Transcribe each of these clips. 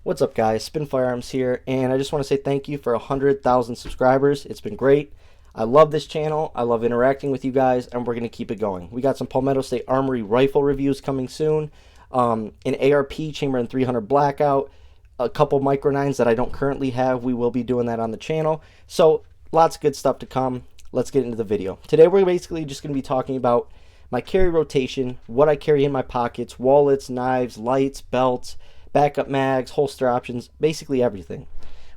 What's up, guys? Spin Firearms here, and I just want to say thank you for 100,000 subscribers. It's been great. I love this channel. I love interacting with you guys, and we're going to keep it going. We got some Palmetto State Armory rifle reviews coming soon, an ARP Chamberlain 300 Blackout, a couple Micro 9s that I don't currently have. We will be doing that on the channel. So, lots of good stuff to come. Let's get into the video. Today, we're basically just going to be talking about my carry rotation, what I carry in my pockets, wallets, knives, lights, belts, backup mags, holster options, basically everything.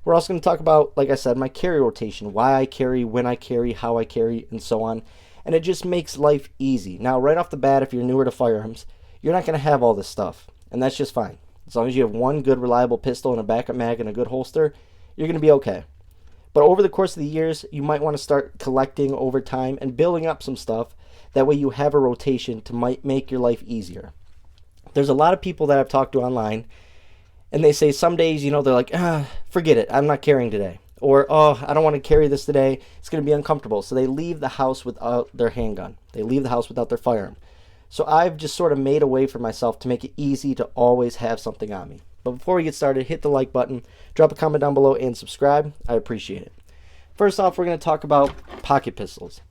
We're also going to talk about, like I said, my carry rotation, why I carry, when I carry, how I carry, and so on. And it just makes life easy. Now, right off the bat, if you're newer to firearms, you're not going to have all this stuff, and that's just fine. As long as you have one good, reliable pistol and a backup mag and a good holster, you're going to be okay. But over the course of the years, you might want to start collecting over time and building up some stuff. That way you have a rotation to make your life easier. There's a lot of people that I've talked to online, and they say some days, they're like, forget it, I'm not carrying today. Or, oh, I don't want to carry this today, it's going to be uncomfortable. So they leave the house without their handgun. They leave the house without their firearm. So I've just sort of made a way for myself to make it easy to always have something on me. But before we get started, hit the like button, drop a comment down below, and subscribe. I appreciate it. First off, we're going to talk about pocket pistols.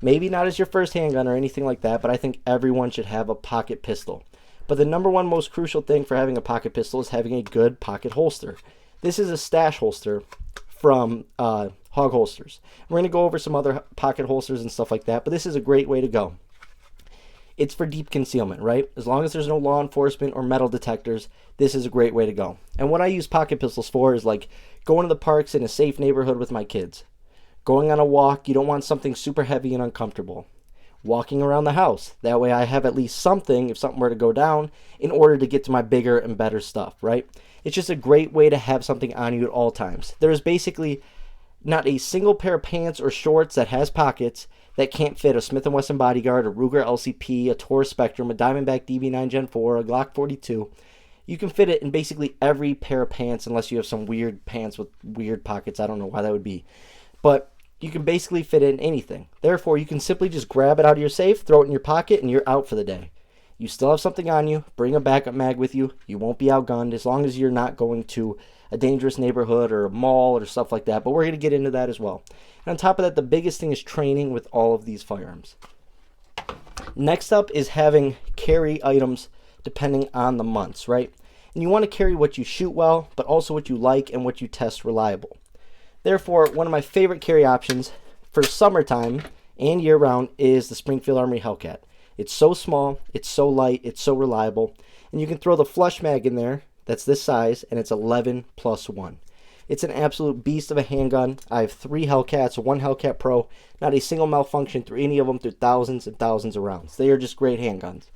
Maybe not as your first handgun or anything like that, but I think everyone should have a pocket pistol. But the number one most crucial thing for having a pocket pistol is having a good pocket holster. This is a stash holster from Hog Holsters. We're going to go over some other pocket holsters and stuff like that, but this is a great way to go. It's for deep concealment, right? As long as there's no law enforcement or metal detectors, this is a great way to go. And what I use pocket pistols for is like going to the parks in a safe neighborhood with my kids. Going on a walk, you don't want something super heavy and uncomfortable. Walking around the house, that way I have at least something if something were to go down in order to get to my bigger and better stuff, right? It's just a great way to have something on you at all times. There is basically not a single pair of pants or shorts that has pockets that can't fit a Smith & Wesson Bodyguard, a Ruger LCP, a Taurus Spectrum, a Diamondback DB9 Gen 4, a Glock 42. You can fit it in basically every pair of pants unless you have some weird pants with weird pockets. I don't know why that would be. But you can basically fit it in anything. Therefore, you can simply just grab it out of your safe, throw it in your pocket, and you're out for the day. You still have something on you. Bring a backup mag with you. You won't be outgunned as long as you're not going to a dangerous neighborhood or a mall or stuff like that. But we're going to get into that as well. And on top of that, the biggest thing is training with all of these firearms. Next up is having carry items depending on the months, right? And you want to carry what you shoot well, but also what you like and what you test reliable. Therefore, one of my favorite carry options for summertime and year-round is the Springfield Armory Hellcat. It's so small, it's so light, it's so reliable, and you can throw the flush mag in there that's this size, and it's 11+1. It's an absolute beast of a handgun. I have 3 Hellcats, 1 Hellcat Pro, not a single malfunction through any of them through thousands and thousands of rounds. They are just great handguns.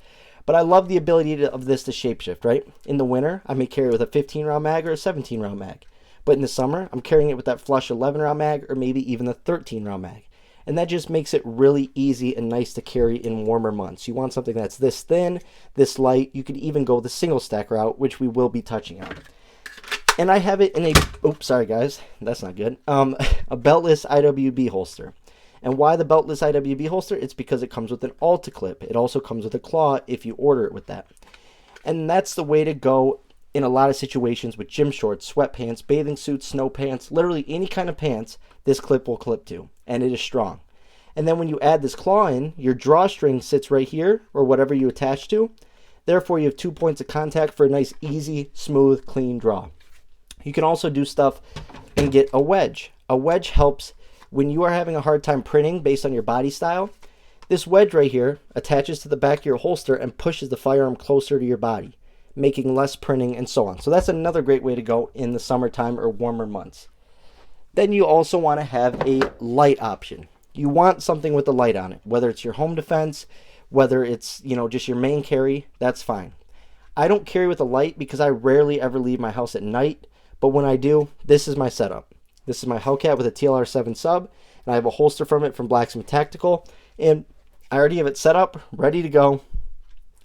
But I love the ability of this to shapeshift, right? In the winter, I may carry with a 15-round mag or a 17-round mag. But in the summer, I'm carrying it with that flush 11-round mag or maybe even the 13-round mag. And that just makes it really easy and nice to carry in warmer months. You want something that's this thin, this light. You could even go the single stack route, which we will be touching on. And I have it in a, oops, sorry guys, that's not good, a beltless IWB holster. And why the beltless IWB holster? It's because it comes with an Alta clip. It also comes with a claw if you order it with that. And that's the way to go in a lot of situations with gym shorts, sweatpants, bathing suits, snow pants, literally any kind of pants, this clip will clip to, and it is strong. And then when you add this claw in, your drawstring sits right here, or whatever you attach to. Therefore, you have 2 points of contact for a nice, easy, smooth, clean draw. You can also do stuff and get a wedge. A wedge helps when you are having a hard time printing based on your body style. This wedge right here attaches to the back of your holster and pushes the firearm closer to your body, making less printing and so on. So that's another great way to go in the summertime or warmer months. Then you also want to have a light option. You want something with a light on it, whether it's your home defense, whether it's, just your main carry, that's fine. I don't carry with a light because I rarely ever leave my house at night, but when I do, this is my setup. This is my Hellcat with a TLR7 sub, and I have a holster from it from Blacksmith Tactical, and I already have it set up, ready to go.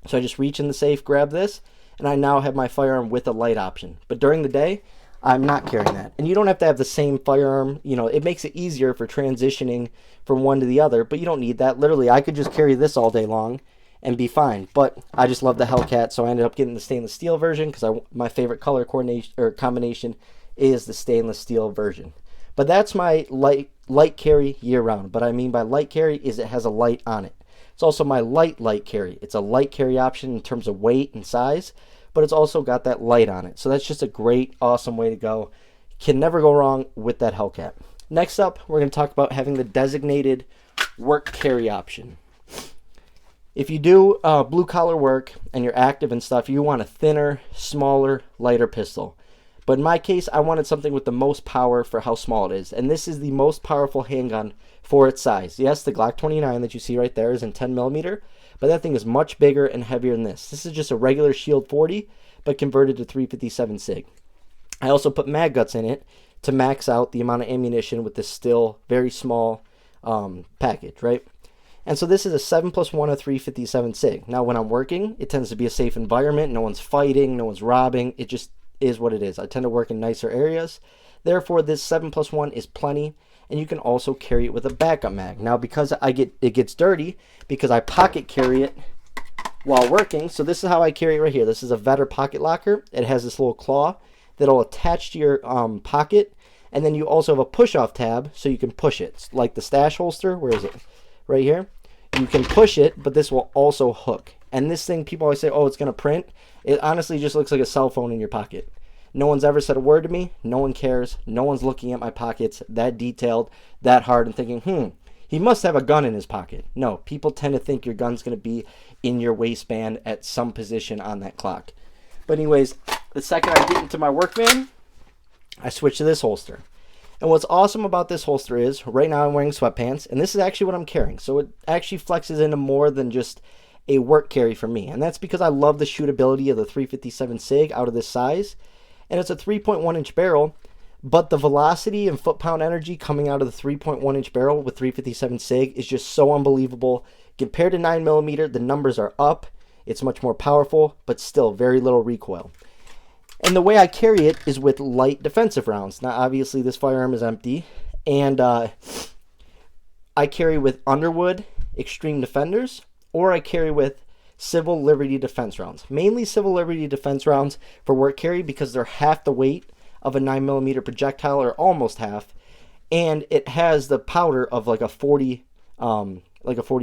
So I just reach in the safe, grab this, and I now have my firearm with a light option. But during the day, I'm not carrying that. And you don't have to have the same firearm. It makes it easier for transitioning from one to the other, but you don't need that. Literally, I could just carry this all day long and be fine. But I just love the Hellcat, so I ended up getting the stainless steel version because my favorite color coordination or combination is the stainless steel version. But that's my light carry year round. What I mean by light carry is it has a light on it. It's also my light carry. It's a light carry option in terms of weight and size, but it's also got that light on it. So that's just a great, awesome way to go. Can never go wrong with that Hellcat. Next up, we're going to talk about having the designated work carry option. If you do blue collar work and you're active and stuff, you want a thinner, smaller, lighter pistol. But in my case, I wanted something with the most power for how small it is. And this is the most powerful handgun for its size. Yes, the Glock 29 that you see right there is in 10mm, but that thing is much bigger and heavier than this. This is just a regular Shield 40, but converted to 357 SIG. I also put mag guts in it to max out the amount of ammunition with this still very small package, right? And so this is a 7+1 of 357 SIG. Now when I'm working, it tends to be a safe environment. No one's fighting, no one's robbing. It just is what it is. I tend to work in nicer areas. Therefore, this 7+1 is plenty, and you can also carry it with a backup mag. Now because it gets dirty, because I pocket carry it while working, so this is how I carry it right here. This is a Vetter pocket locker. It has this little claw that'll attach to your pocket, and then you also have a push-off tab so you can push it. It's like the stash holster. Where is it? Right here. You can push it, but this will also hook. And this thing, people always say, oh, it's going to print. It honestly just looks like a cell phone in your pocket. No one's ever said a word to me. No one cares. No one's looking at my pockets that detailed, that hard, and thinking, he must have a gun in his pocket. No, people tend to think your gun's going to be in your waistband at some position on that clock. But anyways, the second I get into my work van, I switch to this holster. And what's awesome about this holster is, right now I'm wearing sweatpants, and this is actually what I'm carrying. So it actually flexes into more than just a work carry for me. And that's because I love the shootability of the 357 SIG out of this size. And it's a 3.1-inch barrel, but the velocity and foot-pound energy coming out of the 3.1-inch barrel with 357 SIG is just so unbelievable. Compared to 9mm, the numbers are up. It's much more powerful, but still very little recoil. And the way I carry it is with light defensive rounds. Now, obviously, this firearm is empty. And I carry with Underwood Extreme Defenders, or I carry with Civil Liberty Defense rounds. Mainly Civil Liberty Defense rounds for work carry because they're half the weight of a 9mm projectile, or almost half. And it has the powder of like a 40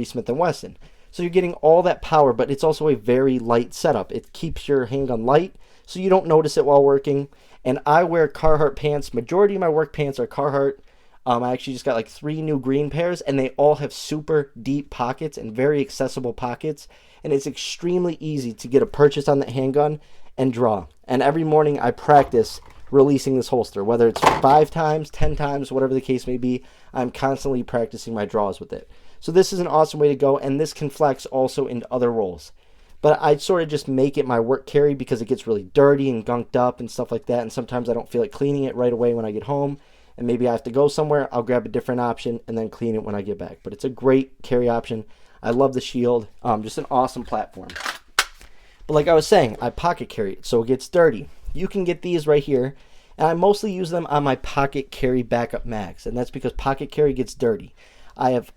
Smith & Wesson. So you're getting all that power, but it's also a very light setup. It keeps your handgun light, so you don't notice it while working. And I wear Carhartt pants. Majority of my work pants are Carhartt. I actually just got like 3 new green pairs, and they all have super deep pockets and very accessible pockets. And it's extremely easy to get a purchase on that handgun and draw. And every morning I practice releasing this holster, whether it's 5 times, 10 times, whatever the case may be. I'm constantly practicing my draws with it. So this is an awesome way to go, and this can flex also into other roles. But I sort of just make it my work carry because it gets really dirty and gunked up and stuff like that, and sometimes I don't feel like cleaning it right away when I get home, and maybe I have to go somewhere. I'll grab a different option and then clean it when I get back. But it's a great carry option. I love the Shield. Just an awesome platform. But like I was saying, I pocket carry it, so it gets dirty. You can get these right here, and I mostly use them on my pocket carry backup mags, and that's because pocket carry gets dirty. I have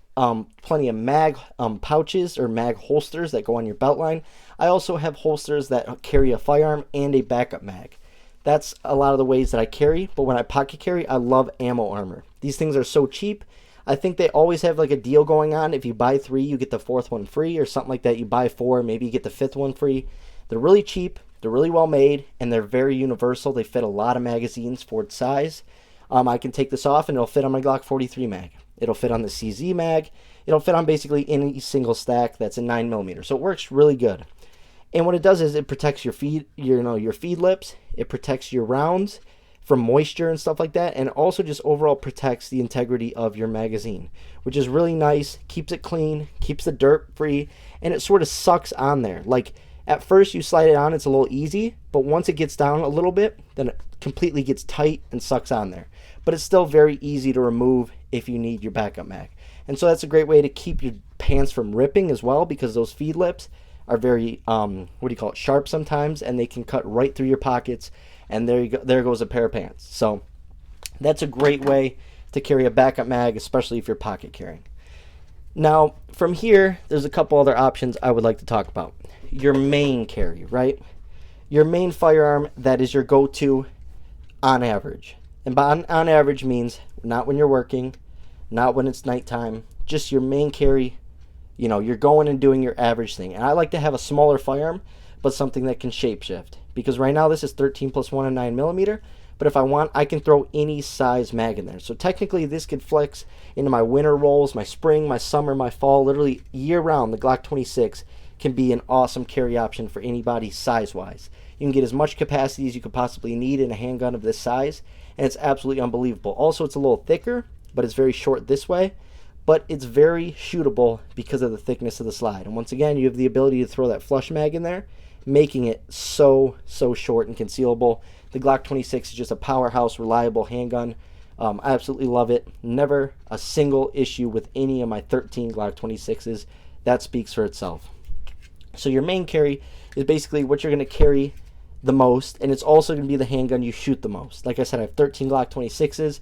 plenty of mag pouches or mag holsters that go on your belt line. I also have holsters that carry a firearm and a backup mag. That's a lot of the ways that I carry, but when I pocket carry, I love ammo armor. These things are so cheap. I think they always have like a deal going on. If you buy 3, you get the 4th one free or something like that. You buy 4, maybe you get the 5th one free. They're really cheap, they're really well made, and they're very universal. They fit a lot of magazines for its size. I can take this off and it'll fit on my Glock 43 mag. It'll fit on the CZ mag. It'll fit on basically any single stack that's a 9mm. So it works really good. And what it does is it protects your feed, your feed lips. It protects your rounds from moisture and stuff like that, and also just overall protects the integrity of your magazine, which is really nice. Keeps it clean, keeps the dirt free, and it sort of sucks on there. Like at first you slide it on, it's a little easy, but once it gets down a little bit, then it completely gets tight and sucks on there. But it's still very easy to remove if you need your backup mag. And so that's a great way to keep your pants from ripping as well, because those feed lips are very sharp sometimes, and they can cut right through your pockets, and there you go, there goes a pair of pants. So that's a great way to carry a backup mag, especially if you're pocket carrying. Now, from here, there's a couple other options I would like to talk about. Your main carry, right? Your main firearm that is your go-to on average. And by on average means not when you're working, not when it's nighttime, just your main carry. You know, you're going and doing your average thing. And I like to have a smaller firearm, but something that can shapeshift. Because right now this is 13 plus 1 and 9mm, but if I want, I can throw any size mag in there. So technically this could flex into my winter rolls, my spring, my summer, my fall, literally year round. The Glock 26 can be an awesome carry option for anybody size-wise. You can get as much capacity as you could possibly need in a handgun of this size, and it's absolutely unbelievable. Also, it's a little thicker, but it's very short this way, but it's very shootable because of the thickness of the slide. And once again, you have the ability to throw that flush mag in there, making it so short and concealable. The Glock 26 is just a powerhouse, reliable handgun. I absolutely love it. Never a single issue with any of my 13 Glock 26s. That speaks for itself. So your main carry is basically what you're going to carry the most, and it's also going to be the handgun you shoot the most. Like I said, I have 13 Glock 26s.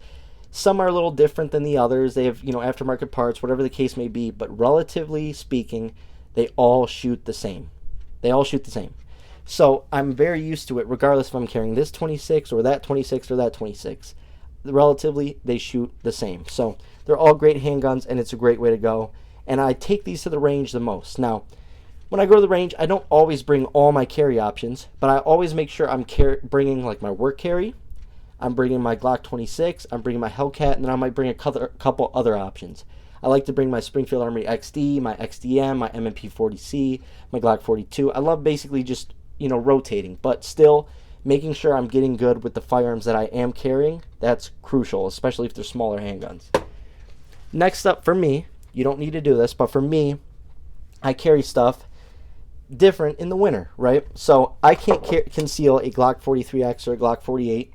Some are a little different than the others. They have, you know, aftermarket parts, whatever the case may be, but relatively speaking, they all shoot the same. They all shoot the same. So I'm very used to it, regardless if I'm carrying this 26 or that 26 or that 26. Relatively, they shoot the same. So they're all great handguns, and it's a great way to go. And I take these to the range the most. Now, when I go to the range, I don't always bring all my carry options, but I always make sure I'm bringing like my work carry. I'm bringing my Glock 26. I'm bringing my Hellcat, and then I might bring a couple other options. I like to bring my Springfield Armory XD, my XDM, my M&P 40C, my Glock 42. I love basically just, you know, rotating, but still making sure I'm getting good with the firearms that I am carrying. That's crucial, especially if they're smaller handguns. Next up for me, you don't need to do this, but for me, I carry stuff different in the winter, right? So I can't conceal a Glock 43X or a Glock 48,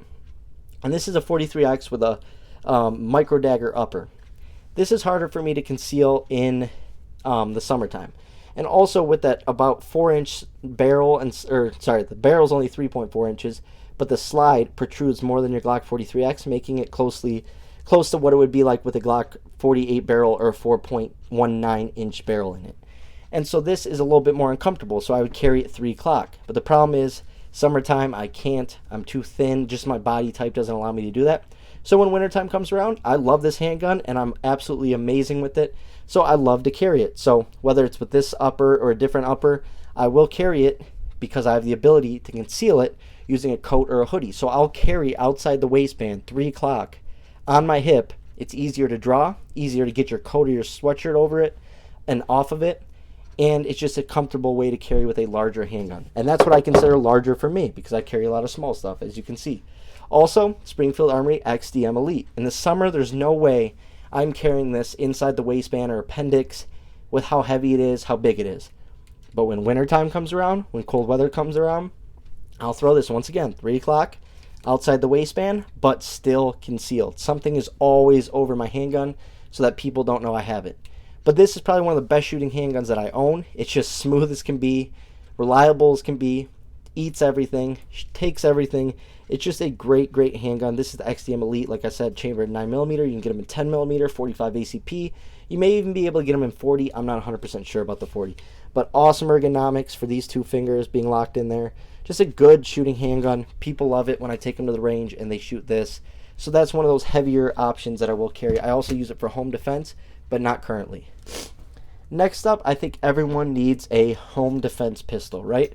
and this is a 43X with a micro dagger upper. This is harder for me to conceal in the summertime. And also with that about 4-inch barrel, the barrel's only 3.4 inches, but the slide protrudes more than your Glock 43X, making it close to what it would be like with a Glock 48 barrel or a 4.19 inch barrel in it. And so this is a little bit more uncomfortable, so I would carry it 3 o'clock. But the problem is, summertime, I can't. I'm too thin. Just my body type doesn't allow me to do that. So when wintertime comes around, I love this handgun, and I'm absolutely amazing with it. So I love to carry it. So whether it's with this upper or a different upper, I will carry it because I have the ability to conceal it using a coat or a hoodie. So I'll carry outside the waistband 3 o'clock on my hip. It's easier to draw, easier to get your coat or your sweatshirt over it and off of it. And it's just a comfortable way to carry with a larger handgun. And that's what I consider larger for me because I carry a lot of small stuff, as you can see. Also, Springfield Armory XDM Elite. In the summer, there's no way I'm carrying this inside the waistband or appendix with how heavy it is, how big it is. But when wintertime comes around, when cold weather comes around, I'll throw this once again, 3 o'clock, outside the waistband, but still concealed. Something is always over my handgun so that people don't know I have it. But this is probably one of the best shooting handguns that I own. It's just smooth as can be, reliable as can be, eats everything, takes everything. It's just a great handgun. This is the XDM Elite, like I said, chambered 9mm. You can get them in 10mm, 45 ACP. You may even be able to get them in 40. I'm not 100% sure about the 40. But awesome ergonomics for these 2 fingers being locked in there. Just a good shooting handgun. People love it when I take them to the range and they shoot this. So that's one of those heavier options that I will carry. I also use it for home defense, but not currently. Next up, I think everyone needs a home defense pistol, right?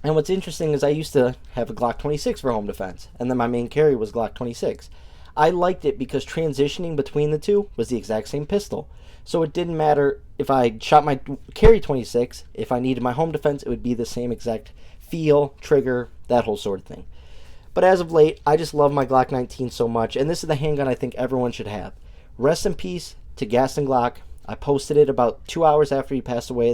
And what's interesting is I used to have a Glock 26 for home defense, and then my main carry was Glock 26. I liked it because transitioning between the two was the exact same pistol. So it didn't matter if I shot my carry 26, if I needed my home defense, it would be the same exact feel, trigger, that whole sort of thing. But as of late, I just love my Glock 19 so much, and this is the handgun I think everyone should have. Rest in peace to Gaston Glock. I posted it about 2 hours after he passed away,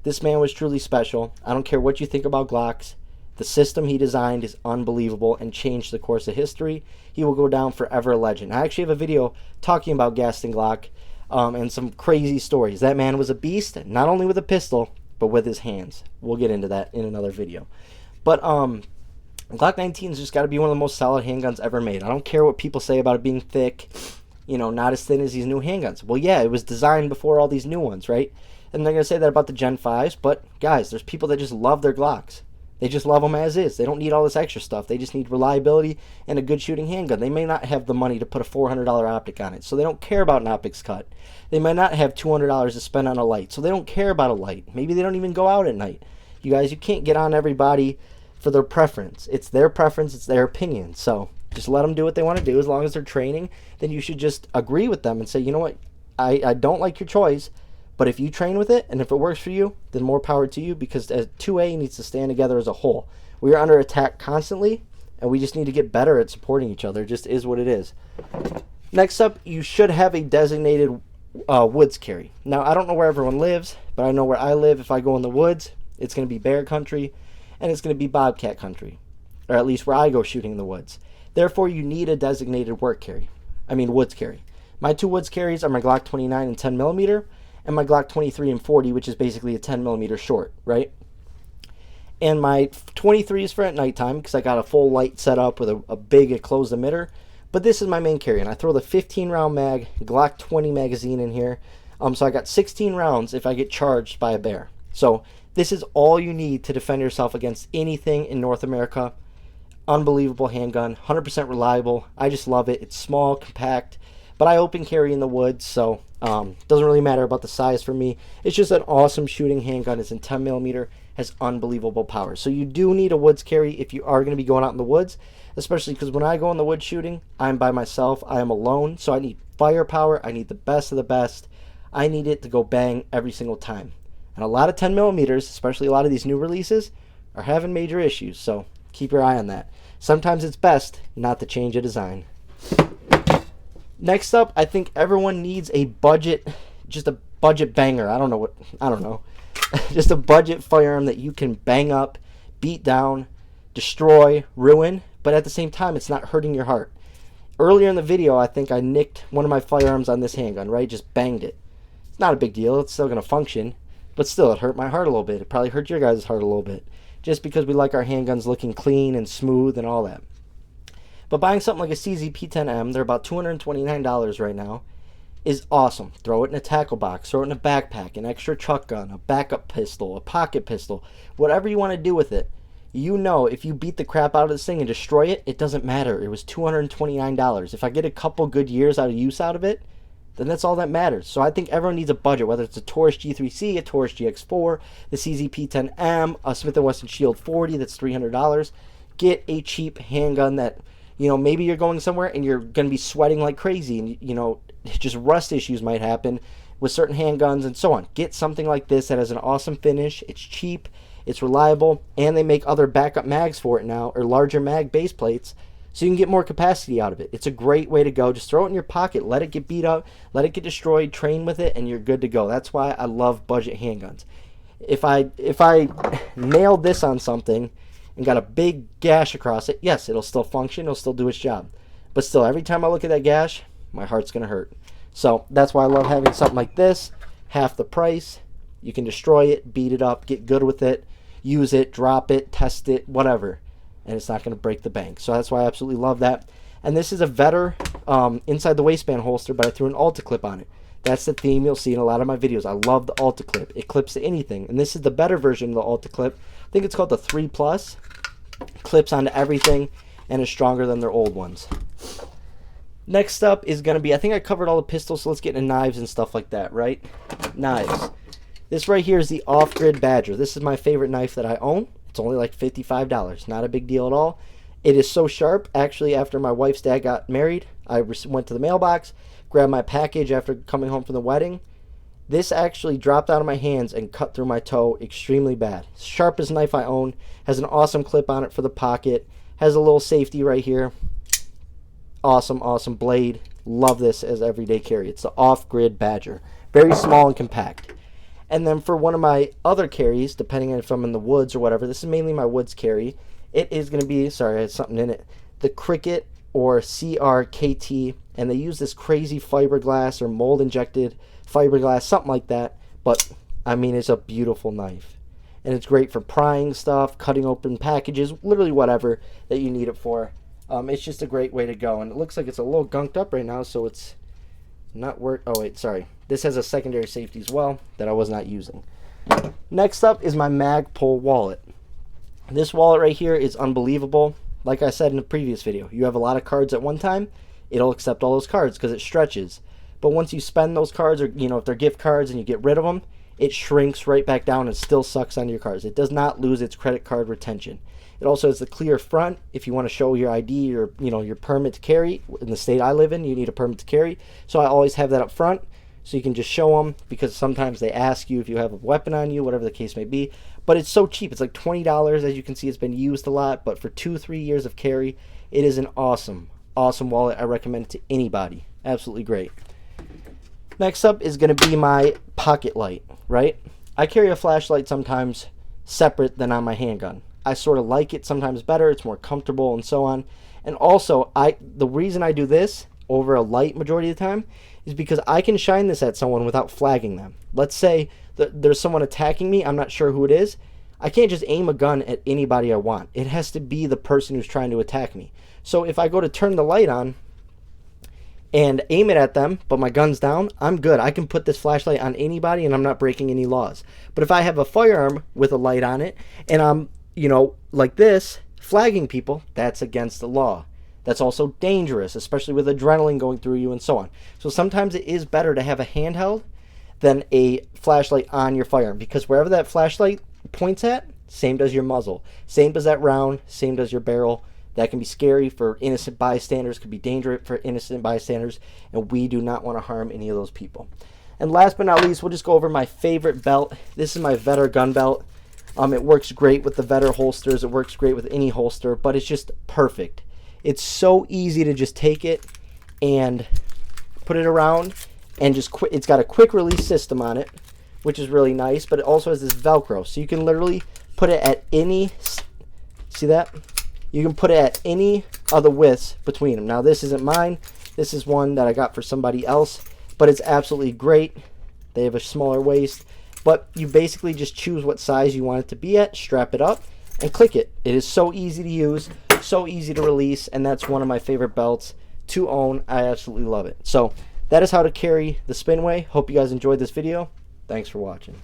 This man was truly special. I don't care what you think about Glocks. The system he designed is unbelievable and changed the course of history. He will go down forever a legend. I actually have a video talking about Gaston Glock and some crazy stories. That man was a beast, not only with a pistol, but with his hands. We'll get into that in another video. But Glock 19's just got to be one of the most solid handguns ever made. I don't care what people say about it being thick. not as thin as these new handguns. Well, yeah, it was designed before all these new ones, right? And they're going to say that about the Gen 5s, but guys, there's people that just love their Glocks. They just love them as is. They don't need all this extra stuff. They just need reliability and a good shooting handgun. They may not have the money to put a $400 optic on it, so they don't care about an optics cut. They might not have $200 to spend on a light, so they don't care about a light. Maybe they don't even go out at night. You guys, you can't get on everybody for their preference. It's their preference. It's their opinion. So just let them do what they want to do. As long as they're training, then you should just agree with them and say, you know what, I don't like your choice, but if you train with it and if it works for you, then more power to you, because as 2A needs to stand together as a whole. We are under attack constantly, and we just need to get better at supporting each other. It just is what it is. Next up, you should have a designated woods carry. Now, I don't know where everyone lives, but I know where I live. If I go in the woods, it's going to be bear country, and it's going to be bobcat country, or at least where I go shooting in the woods. Therefore, you need a designated woods carry. My two woods carries are my Glock 29 and 10mm, and my Glock 23 and 40, which is basically a 10mm short, right? And my 23 is for at nighttime, because I got a full light set up with a big enclosed emitter. But this is my main carry, and I throw the 15-round mag, Glock 20 magazine in here. So I got 16 rounds if I get charged by a bear. So this is all you need to defend yourself against anything in North America. Unbelievable handgun, 100% reliable. I just love it. It's small, compact, but I open carry in the woods, so doesn't really matter about the size for me. It's just an awesome shooting handgun. It's in 10mm, has unbelievable power. So you do need a woods carry if you are going to be going out in the woods, especially because when I go in the woods shooting, I'm by myself. I am alone, so I need firepower. I need the best of the best. I need it to go bang every single time. And a lot of 10mm, especially a lot of these new releases, are having major issues, so keep your eye on that. Sometimes it's best not to change a design. Next up, I think everyone needs a budget, just a budget banger. I don't know. Just a budget firearm that you can bang up, beat down, destroy, ruin, but at the same time, it's not hurting your heart. Earlier in the video, I think I nicked one of my firearms on this handgun, right? Just banged it. It's not a big deal. It's still going to function, but still, it hurt my heart a little bit. It probably hurt your guys' heart a little bit, just because we like our handguns looking clean and smooth and all that. But buying something like a CZ-P10M, they're about $229 right now, is awesome. Throw it in a tackle box, throw it in a backpack, an extra truck gun, a backup pistol, a pocket pistol, whatever you want to do with it. You know, if you beat the crap out of this thing and destroy it, it doesn't matter. It was $229. If I get a couple good years out of use out of it, then that's all that matters. So I think everyone needs a budget, whether it's a Taurus G3C, a Taurus GX4, the CZ-P10M, a Smith & Wesson Shield 40 that's $300. Get a cheap handgun that, maybe you're going somewhere and you're going to be sweating like crazy, and, just rust issues might happen with certain handguns and so on. Get something like this that has an awesome finish. It's cheap, it's reliable, and they make other backup mags for it now, or larger mag base plates, so you can get more capacity out of it. It's a great way to go. Just throw it in your pocket, let it get beat up, let it get destroyed, train with it, and you're good to go. That's why I love budget handguns. If I nailed this on something and got a big gash across it, yes, it'll still function, it'll still do its job. But still, every time I look at that gash, my heart's going to hurt. So that's why I love having something like this, half the price. You can destroy it, beat it up, get good with it, use it, drop it, test it, whatever. And it's not going to break the bank. So that's why I absolutely love that. And this is a Vetter inside the waistband holster, but I threw an Alta clip on it. That's the theme you'll see in a lot of my videos. I love the Alta clip. It clips to anything. And this is the better version of the Alta clip. I think it's called the 3 Plus. Clips onto everything and is stronger than their old ones. Next up is going to be, I think I covered all the pistols, so let's get into knives and stuff like that, right? Knives. This right here is the Off-Grid Badger. This is my favorite knife that I own. It's only like $55. Not a big deal at all. It is so sharp. Actually, after my wife's dad got married, I went to the mailbox, grabbed my package after coming home from the wedding. This actually dropped out of my hands and cut through my toe extremely bad. Sharpest knife I own. Has an awesome clip on it for the pocket. Has a little safety right here. Awesome, awesome blade. Love this as everyday carry. It's the Off-Grid Badger. Very small and compact. And then for one of my other carries, depending on if I'm in the woods or whatever, this is mainly my woods carry. It is going to be, sorry, I had something in it, the Cricket or CRKT. And they use this crazy fiberglass or mold-injected fiberglass, something like that. But, I mean, it's a beautiful knife. And it's great for prying stuff, cutting open packages, literally whatever that you need it for. It's just a great way to go. And it looks like it's a little gunked up right now, so it's not work. Oh wait, sorry. This has a secondary safety as well that I was not using. Next up is my Magpul wallet. This wallet right here is unbelievable. Like I said in the previous video, you have a lot of cards at one time, it'll accept all those cards because it stretches. But once you spend those cards, or if they're gift cards and you get rid of them, it shrinks right back down and still sucks onto your cards. It does not lose its credit card retention. It also has the clear front. If you want to show your ID or your permit to carry, in the state I live in, you need a permit to carry. So I always have that up front, so you can just show them, because sometimes they ask you if you have a weapon on you, whatever the case may be. But it's so cheap. It's like $20. As you can see, it's been used a lot, but for 2-3 years of carry, it is an awesome wallet. I recommend it to anybody. Absolutely great. Next up is going to be my pocket light, right? I carry a flashlight sometimes separate than on my handgun. I sort of like it sometimes better. It's more comfortable and so on. And also, the reason I do this over a light majority of the time is because I can shine this at someone without flagging them. Let's say that there's someone attacking me. I'm not sure who it is. I can't just aim a gun at anybody I want. It has to be the person who's trying to attack me. So if I go to turn the light on and aim it at them, but my gun's down, I'm good. I can put this flashlight on anybody and I'm not breaking any laws. But if I have a firearm with a light on it and I'm, like this, flagging people, that's against the law. That's also dangerous, especially with adrenaline going through you and so on. So sometimes it is better to have a handheld than a flashlight on your firearm, because wherever that flashlight points at, same does your muzzle. Same does that round, same does your barrel. That can be scary for innocent bystanders, could be dangerous for innocent bystanders, and we do not want to harm any of those people. And last but not least, we'll just go over my favorite belt. This is my Vetter gun belt. It works great with the Vetter holsters. It works great with any holster, but it's just perfect. It's so easy to just take it and put it around and just quit. It's got a quick release system on it, which is really nice, but it also has this Velcro. So you can literally put it at any, see that? You can put it at any of the widths between them. Now this isn't mine. This is one that I got for somebody else, but it's absolutely great. They have a smaller waist, but you basically just choose what size you want it to be at, strap it up, and click it. It is so easy to use, so easy to release, and that's one of my favorite belts to own. I absolutely love it. So that is how to carry the SPN Way. Hope you guys enjoyed this video. Thanks for watching.